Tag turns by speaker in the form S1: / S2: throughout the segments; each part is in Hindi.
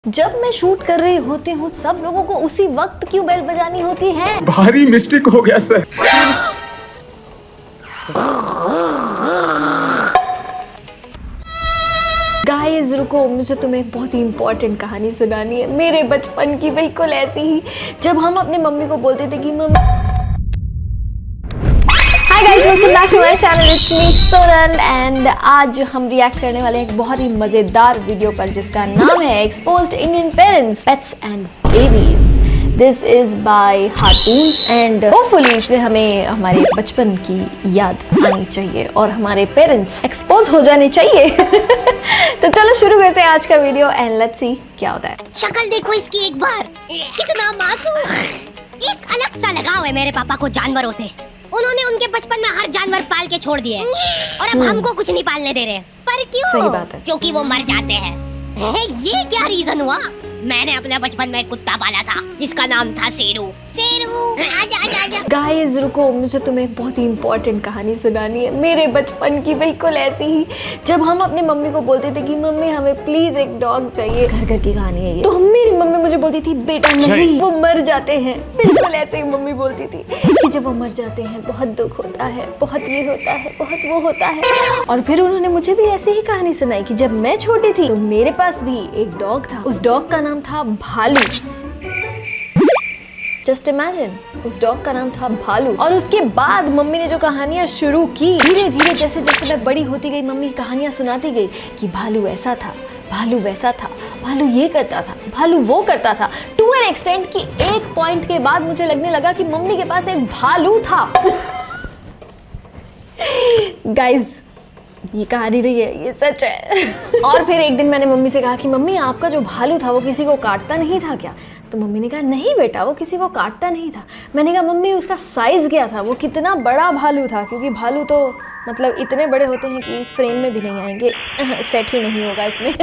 S1: जब मैं शूट कर रही होती हूँ सब लोगों को उसी वक्त क्यों बेल बजानी होती है?
S2: भारी मिस्टेक हो गया सर।
S1: गाइस रुको, मुझे तुम्हें एक बहुत ही इंपॉर्टेंट कहानी सुनानी है। मेरे बचपन की बिल्कुल ऐसी ही, जब हम अपनी मम्मी को बोलते थे कि mummy. Hi guys, welcome back to my channel, it's me Sonal and आज हम रिएक्ट करने वाले हैं एक बहुत ही मजेदार वीडियो पर जिसका नाम है exposed Indian parents, pets and babies. This is by Heartoons and hopefully इसमें हमें हमारे बचपन की याद आनी चाहिए और हमारे पेरेंट्स एक्सपोज हो जाने चाहिए। तो चलो शुरू करते हैं आज का वीडियो एंड लेट्स सी क्या होता है।
S3: शक्ल देखो इसकी एक बार, कितना मासूम। एक अलग सा लगाव है मेरे पापा को जानवरों से। उन्होंने उनके बचपन में हर जानवर पाल के छोड़ दिए और अब हमको कुछ नहीं पालने दे रहे। पर क्यों?
S1: सही बात है।
S3: क्योंकि वो मर जाते हैं। ये क्या रीजन हुआ? मैंने अपने बचपन में एक कुत्ता पाला था जिसका नाम था शेरू। शेरू आजा आजा आजा।
S1: गाइस रुको, मुझे तुम्हें एक बहुत ही इंपॉर्टेंट कहानी सुनानी है। मेरे बचपन की बिल्कुल ऐसी ही, जब हम अपनी मम्मी को बोलते थे कि मम्मी हमें प्लीज एक डॉग चाहिए। घर घर की कहानी है ये। तो मेरी मम्मी मुझे बोलती थी बेटा नहीं, वो मर जाते हैं। बिल्कुल ऐसे ही मम्मी बोलती थी कि जब वो मर जाते हैं बहुत दुख होता है, बहुत ये होता है, बहुत वो होता है। और फिर उन्होंने मुझे भी ऐसे ही कहानी सुनाई कि जब मैं छोटी थी तो मेरे पास भी एक डॉग था। उस डॉग का नाम था भालू। जस्ट इमेजिन, उस डॉग का नाम था भालू। और उसके बाद मम्मी ने जो कहानियां शुरू की, धीरे धीरे जैसे जैसे मैं बड़ी होती गई मम्मी कहानियां सुनाती गई कि भालू ऐसा था, भालू वैसा था, भालू ये करता था, भालू वो करता था, टू एन एक्सटेंट कि एक पॉइंट के बाद मुझे लगने लगा कि मम्मी के पास एक भालू था। गाइज ये कहानी नहीं है, ये सच है। और फिर एक दिन मैंने मम्मी से कहा कि मम्मी आपका जो भालू था वो किसी को काटता नहीं था क्या? तो मम्मी ने कहा नहीं बेटा, वो किसी को काटता नहीं था। मैंने कहा मम्मी उसका साइज क्या था, वो कितना बड़ा भालू था? क्योंकि भालू तो मतलब इतने बड़े होते हैं कि इस फ्रेम में भी नहीं आएंगे, सेट ही नहीं होगा इसमें।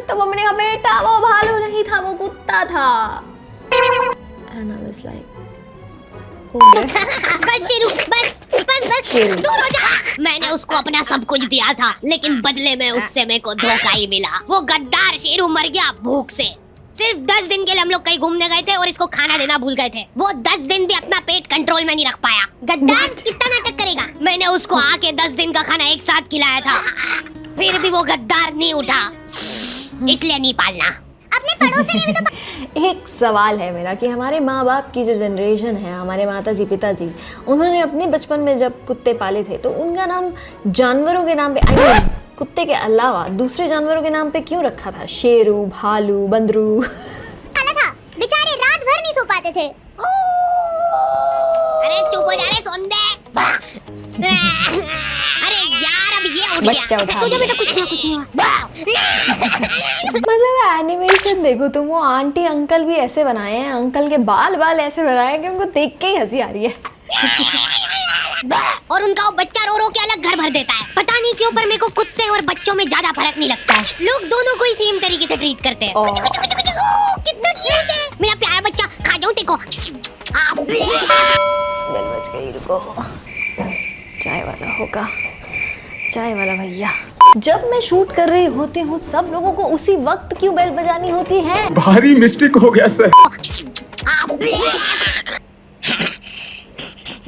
S1: तो मम्मी ने कहा बेटा वो भालू नहीं था, वो कुत्ता था। And I was like,
S3: बस शेरू, बस बस बस दूर हो जा। मैंने उसको अपना सब कुछ दिया था लेकिन बदले में उससे मेरे को धोखा ही मिला। वो गद्दार शेरू मर गया भूख से। सिर्फ 10 दिन के लिए हम लोग कहीं घूमने गए थे और इसको खाना देना भूल गए थे। वो 10 दिन भी अपना पेट कंट्रोल में नहीं रख पाया। गद्दार कितना नाटक करेगा। मैंने उसको आके 10 दिन का खाना एक साथ खिलाया था, फिर भी वो गद्दार नहीं उठा। इसलिए नहीं पालना। अपने पड़ोसी ने भी तो।
S1: एक सवाल है मेरा कि हमारे माँ बाप की जो जनरेशन है, हमारे माताजी पिताजी, उन्होंने अपने बचपन में जब कुत्ते पाले थे तो उनका नाम जानवरों के नाम पे, आई मीन कुत्ते के अलावा दूसरे जानवरों के नाम पे क्यों रखा था? शेरू, भालू, बंदरू।
S3: पाला था, बेचारे रात भर नहीं सो पाते थे। अरे चुप हो जा रे सोंदे। अरे यार अब ये उठ
S1: बच्चा
S3: गया।
S1: उठा
S3: सो जा
S1: दिया।
S3: बेटा, कुछ नहीं हुआ।
S1: मतलब एनिमेशन देखो तुम, वो आंटी अंकल भी ऐसे बनाए हैं, अंकल के बाल बाल ऐसे बनाए हैं कि उनको देख के ही हंसी आ रही है।
S3: और उनका वो बच्चा रो रो के अलग घर भर देता है। पता नहीं क्यों पर मेरे को कुत्ते और बच्चों में ज्यादा फर्क नहीं लगता है। लोग दोनों को ही सेम तरीके से ट्रीट करते हैं। कितना क्यूट है मेरा प्यारा बच्चा। खा जाऊं तेको।
S1: बेल बज गई, रुको, चाय वाला होगा, चाय वाला भैया। जब मैं शूट कर रही होती हूँ सब लोगों को उसी वक्त क्यों बेल बजानी होती है?
S2: भारी मिस्टेक हो गया सर।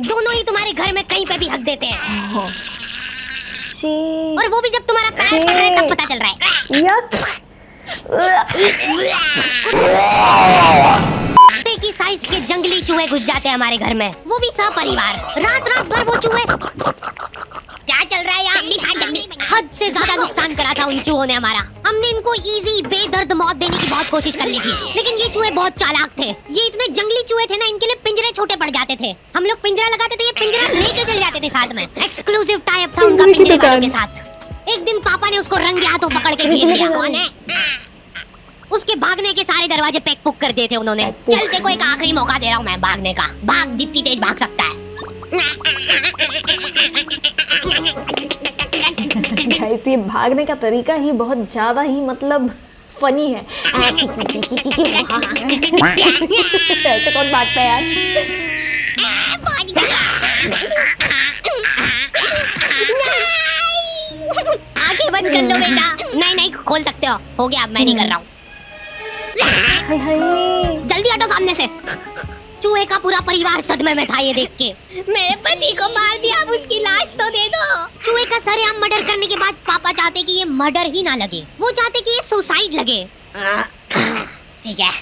S3: दोनों ही तुम्हारे घर में कहीं पे भी हक देते हैं।
S1: शी,
S3: और वो भी जब तुम्हारा पैर पड़ रहा है तब पता चल रहा है।
S1: यक।
S3: कुत्ते की साइज के जंगली चूहे घुस जाते हैं हमारे घर में, वो भी सपरिवार। रात रात भर वो चूहे। क्या चल रहा है यार? हद से ज्यादा नुकसान करा था उन चूहों ने हमारा। हमने इनको इजी बेदर्द मौत देने की बहुत कोशिश कर ली थी, लेकिन ये चूहे बहुत चालाक थे। ये इतने जंगली चूहे थे ना, इनके लिए पिंजरे छोटे पड़ जाते थे। हम लोग पिंजरा लगाते थे, ये पिंजरा लेके चले जाते थे साथ में। एक्सक्लूसिव टाई अप था उनका पिंजरे वालों के साथ। एक दिन पापा ने उसको रंगे हाथों पकड़ के घेर लिया। कौन है? उसके भागने के सारे दरवाजे पैक पुक कर दिए थे उन्होंने। चलते को एक आखिरी मौका दे रहा हूँ मैं भागने का। भाग, जितनी तेज भाग सकता है।
S1: गाइस ये भागने का तरीका ही बहुत ज्यादा ही मतलब फनी है। ऐसे कौन भागता है यार?
S3: आंखें बंद कर लो बेटा। नहीं नहीं खोल सकते हो गया, अब मैं नहीं कर रहा हूँ।
S1: हाय हाय।
S3: जल्दी हटो सामने से। चूहे का पूरा परिवार सदमे में था ये देख के। मेरे पति को मार दिया, अब उसकी लाश तो दे दो। चूहे का सरेआम मर्डर करने के बाद पापा चाहते कि ये मर्डर ही ना लगे, वो चाहते कि ये सुसाइड लगे। ठीक है।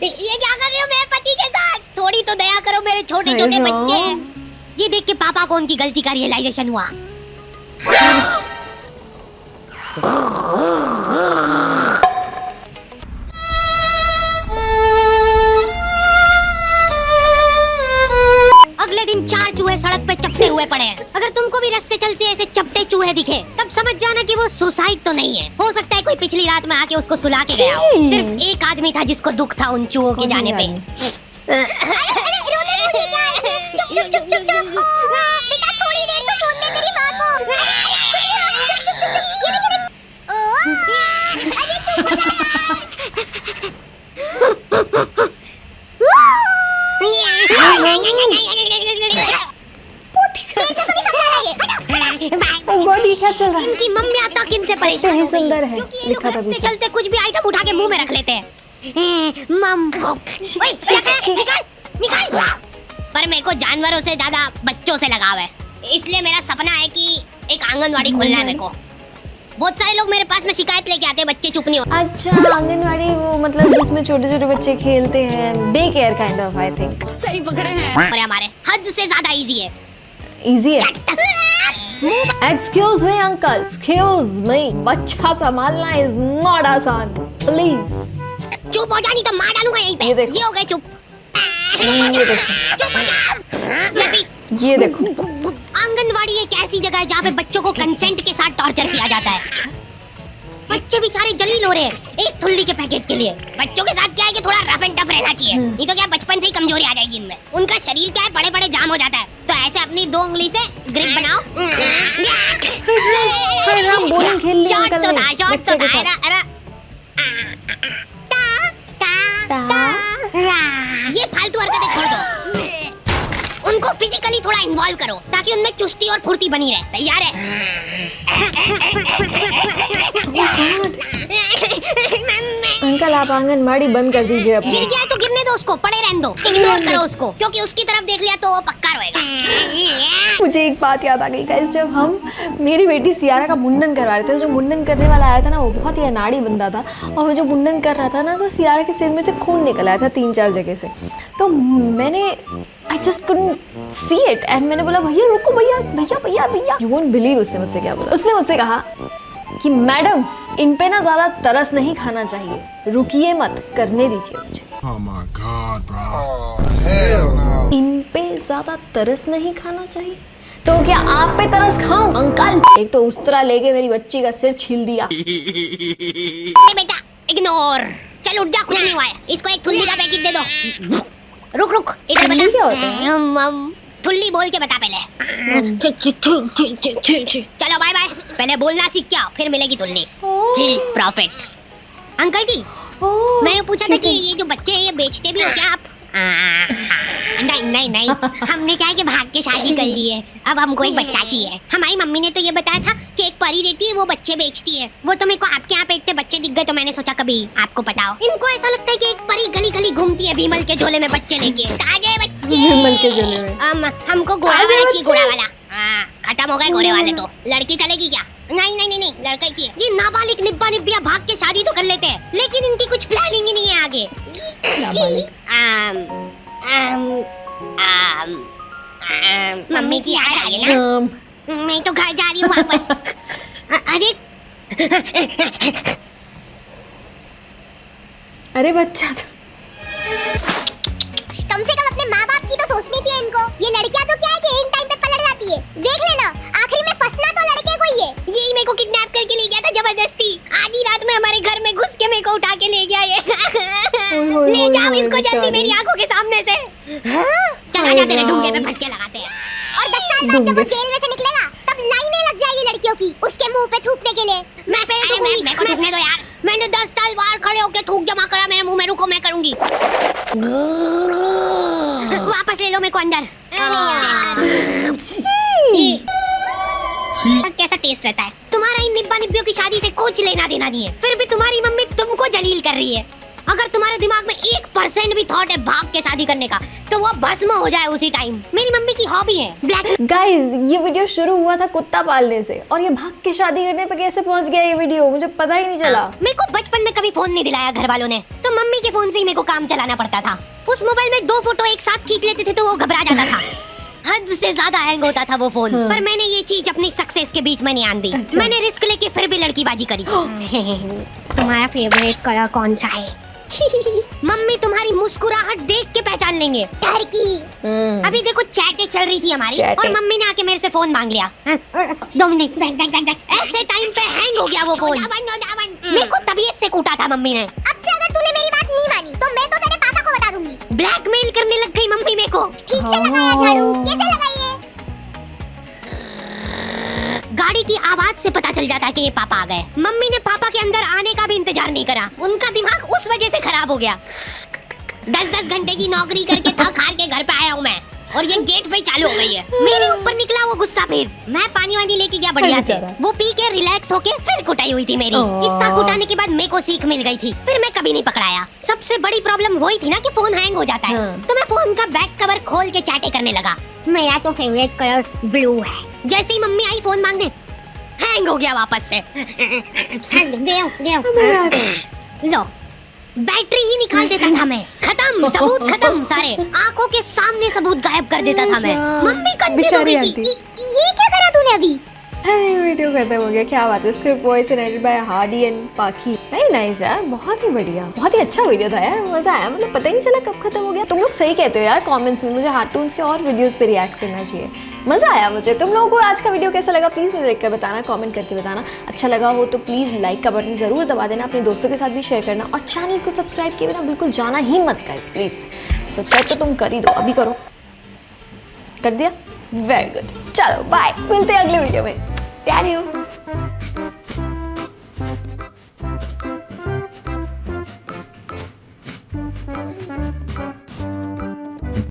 S3: ये क्या कर रहे हो मेरे पति के साथ? थोड़ी तो दया करो, मेरे छोटे छोटे बच्चे हैं। ये देख के पापा को उनकी गलती का रियलाइजेशन हुआ। अगले दिन 4 चूहे सड़क पे चपटे हुए पड़े हैं। अगर तुमको भी रास्ते चलते ऐसे चपटे चूहे दिखे, तब समझ जाना कि वो सुसाइड तो नहीं है। हो सकता है कोई पिछली रात में आके उसको सुला के गया हो। सिर्फ एक आदमी था जिसको दुख था उन चूहों के जाने पे।
S1: ये क्या चल रहा है?
S3: इनकी मम्मियाँ तक इनसे परेशान
S1: ही सुंदर है, लिखा था
S3: रास्ते
S1: पीछे।
S3: चलते कुछ भी आइटम उठा के मुंह में रख लेते हैं। मम ओए, निकाल। पर मेरे को जानवरों से ज्यादा बच्चों से लगाव है, इसलिए मेरा सपना है कि एक आंगनवाड़ी खोलना है मेरे को। बहुत सारे लोग मेरे पास में शिकायत लेके आते हैं बच्चे चुप नहीं होते।
S1: अच्छा, आंगनवाड़ी वो मतलब जिसमें छोटे छोटे बच्चे खेलते हैं, day care kind of, I think.
S4: सही पकड़े हैं।
S3: और हमारे हद से ज्यादा इजी है।
S1: इजी है। Excuse me uncle, excuse me, बच्चा संभालना इज नॉट आसान, प्लीज।
S3: चुप हो जा नहीं तो मार डालूंगा यहीं पे।
S1: ये देखो।
S3: ये हो गए चुप।
S1: ये देखो,
S3: चुप हो जा। मैं भी
S1: ये देखो।
S3: आंगनवाड़ी एक ऐसी जगह है जहाँ पे बच्चों को कंसेंट के साथ टॉर्चर किया जाता है। बच्चे बेचारे जलील हो रहे हैं एक थुल्ली के पैकेट के लिए। बच्चों के साथ क्या है कि थोड़ा रफ एंड टफ रहना चाहिए, नहीं तो क्या बचपन से ही कमजोरी आ जाएगी इनमें। उनका शरीर क्या है, बड़े बड़े जाम हो जाता है। तो ऐसे अपनी 2 उंगली से ग्रिप बनाओ।
S1: हाय राम, बोलिंग खेल लिया
S3: शॉट
S1: अंकल
S3: तो
S1: ने
S3: था, शॉट
S1: बच्चे
S3: तो
S1: के
S3: था।
S1: साथ।
S3: ये फालतू हरकतें छोड़ दो, उनको फिजिकली थोड़ा इन्वॉल्व करो ताकि उनमें चुस्ती और फुर्ती बनी रहे। तैयार है?
S1: अंकल आप आंगनबाड़ी बंद कर दीजिए अपनी।
S3: गिर गया है तो गिरने दो उसको, पड़े रहने दो, इग्नोर करो उसको, क्योंकि उसकी तरफ देख लिया तो वो पक्का रोएगा।
S1: मुझे एक बात याद आ गई गाइस, जब हम मेरी बेटी सियारा का मुंडन करवा रहे थे, जो मुंडन करने वाला आया था ना, वो बहुत ही अनाड़ी बंदा था। और वो जो मुंडन कर रहा था ना, तो सियारा के सिर में से खून निकल आया था 3-4 जगह से। तो मैंने I just couldn't see it and मैंने बोला भैया रुको, भैया भैया भैया भैया। यू वोंट बिलीव उसने मुझसे क्या बोला। उसने मुझसे कहा कि मैडम इन पे ना ज्यादा तरस नहीं खाना चाहिए, रुकिए मत, करने दीजिए मुझे।
S5: Oh my God, bro. Oh, hell no.
S1: इन पे ज्यादा तरस नहीं खाना चाहिए, तो क्या आप पे तरस खाऊं अंकल? एक तो उस्तरा लेके मेरी बच्ची का सिर छील दिया।
S3: बेटा इग्नोर, चल उठ जा, कुछ नहीं हुआ है। इसको एक थुल्ली का पैकेट दे दो। रुक इधर
S1: थुल्ली क्या
S3: बता।
S1: होता है?
S3: थुल्ली बोल के बता पहले। चलो बाय बाय, पहले बोलना सीख क्या, फिर मिलेगी थुल्ली। ठीक प्रॉफिट। अंकल जी, मैं ये पूछा था कि ये जो बच्चे हैं ये बेचते भी हो क्या आप? नहीं हमने क्या है कि भाग के शादी कर ली है, अब हमको एक बच्चा चाहिए। हमारी मम्मी ने तो ये बताया था कि एक परी रहती है वो बच्चे बेचती है। वो तो मेरे को आपके यहाँ पे इतने बच्चे दिख गए तो मैंने सोचा कभी आपको बताओ। इनको ऐसा लगता है कि एक परी गली गली घूमती है भीमल के झोले में बच्चे लेके। ताजे बच्चे
S1: भीमल के झोले में।
S3: हमको घोड़ा वाला चाहिए, घोड़ा वाला। खत्म हो गए घोड़े वाले तो। लड़की चलेगी क्या? नहीं लड़का ही चाहिए। ये नाबालिग निब्बा निब्बिया भाग के शादी तो कर लेते हैं, लेकिन इनकी कुछ प्लानिंग ही नहीं है आगे। मम्मी की याद आ गई ना? मैं तो घर जा रही हूँ वापस।
S1: अरे बच्चा तो
S6: कम से कम अपने माँ बाप की तो सोचनी चाहिए इनको। ये लड़कियां तो क्या है कि इन टाइम पे पलट जाती है। देख लेना, आखिरी में फंसना तो लड़के को ही है।
S3: यही मेरे को किडनैप करके ले गया था जबरदस्ती। आधी रात में हमारे घर में घुस के मेरे को उठा के ले गया ये। ले जाओ इसको जल्दी मेरी आंखों के सामने से। चला जा, तेरे ढूंढे पे फटके लगाते हैं।
S6: और 10 साल बाद जब वो जेल में से निकलेगा तब लाइनें लग जाएगी लड़कियों की उसके मुंह पे थूकने के लिए। मैं पे
S3: मेरे को थूकने दो यार। मैंने 10 साल बाहर खड़े होके थूक जमा करा मेरे मुंह में। रुको मैं करूंगी। वापस ले लो मेरे को अंदर। कैसा टेस्ट रहता है? तुम्हारा इन निब्बा निब्बियों की शादी से कुछ लेना देना नहीं है, फिर भी तुम्हारी मम्मी तुमको सबको जलील कर रही है। अगर तुम्हारे दिमाग में 1% भी थॉट है भाग के शादी करने का तो वो भस्म हो जाए उसी टाइम। मेरी मम्मी की हॉबी है ब्लैक।
S1: गाइज ये वीडियो शुरू हुआ था कुत्ता पालने से और ये भाग के शादी करने पे कैसे पहुंच गया ये वीडियो, मुझे पता ही नहीं चला।
S3: मेरे को बचपन में कभी फोन नहीं दिलाया घर वालों ने, तो मम्मी के फोन से ही मेरे को काम चलाना पड़ता था। उस मोबाइल में 2 फोटो एक साथ खींच लेते थे तो वो घबरा जाता था। हद से ज्यादा हैंग होता था वो फोन। पर मैंने ये चीज अपनी सक्सेस के बीच में नहीं आन दी।
S1: अच्छा।
S3: मैंने रिस्क लेके फिर भी लड़कीबाजी करी। तुम्हारा फेवरेट कलर कौन सा है? मम्मी तुम्हारी मुस्कुराहट देख के पहचान लेंगे।
S6: टर्की।
S3: अभी देखो चैटें चल रही थी हमारी
S1: चैटें।
S3: और मम्मी ने आके मेरे से फोन मांग लिया। 2 मिनट ऐसे टाइम पे हैंग हो गया वो फोन। मेरे को तबीयत से कूटा था मम्मी ने।
S6: अब से अगर तूने मेरी बात नहीं मानी तो मैं तो तेरे पापा को बता दूंगी।
S3: ब्लैकमेल करने लग गई मम्मी मेरे को।
S6: ठीक से लगाया झाड़ू, कैसे लगाई है?
S3: गाड़ी की आवाज से पता चल जाता है कि ये पापा आ गए। मम्मी ने पापा के अंदर आने का भी इंतजार नहीं करा। उनका दिमाग उस वजह से खराब हो गया। 10-10 घंटे की नौकरी करके थक हार के घर पे आया हूँ मैं और ये गेट पे चालू हो गई है। मेरे ऊपर निकला वो गुस्सा। फिर मैं पानी वानी लेके गया बढ़िया से। वो पी के रिलैक्स होके फिर कुटाई हुई थी मेरी। इतना कुटाने के बाद मेरे को सीख मिल गई थी। फिर मैं कभी नहीं पकड़ाया। सबसे बड़ी प्रॉब्लम वही थी ना कि फोन हैंग हो जाता है। तो मैं फोन का बैक कवर खोल के चैटे करने लगा। मेरा तो फेवरेट कलर ब्लू है। जैसे ही मम्मी आई फोन मांगने हैंग हो गया वापस से। लो बैटरी ही निकाल देता था मैं। खत्म, सबूत खत्म सारे। आंखों के सामने सबूत गायब कर देता था मैं। मम्मी कंफ्यूज हो गई थी।
S6: ये क्या करा तूने अभी?
S1: अरे वीडियो खत्म हो गया, क्या बात है। Script voice edited by Hardy and पाखी। वेरी नाइस यार, बहुत ही बढ़िया, बहुत ही अच्छा वीडियो था यार, मजा आया। मतलब पता ही नहीं चला कब खत्म हो गया। तुम लोग सही कहते हो यार कमेंट्स में, मुझे हार्टून्स के और वीडियोस पे रिएक्ट करना चाहिए। मजा आया मुझे। तुम लोगों को आज का वीडियो कैसा लगा प्लीज़ मुझे लिखकर बताना, कमेंट करके बताना। अच्छा लगा हो तो प्लीज़ लाइक का बटन ज़रूर दबा देना, अपने दोस्तों के साथ भी शेयर करना और चैनल को सब्सक्राइब किए बिना बिल्कुल जाना ही मत गाइस प्लीज़। सब्सक्राइब तो तुम कर ही दो, अभी करो। कर दिया? Very good. चलो बाय, मिलते हैं अगले वीडियो में। प्यारी हूँ।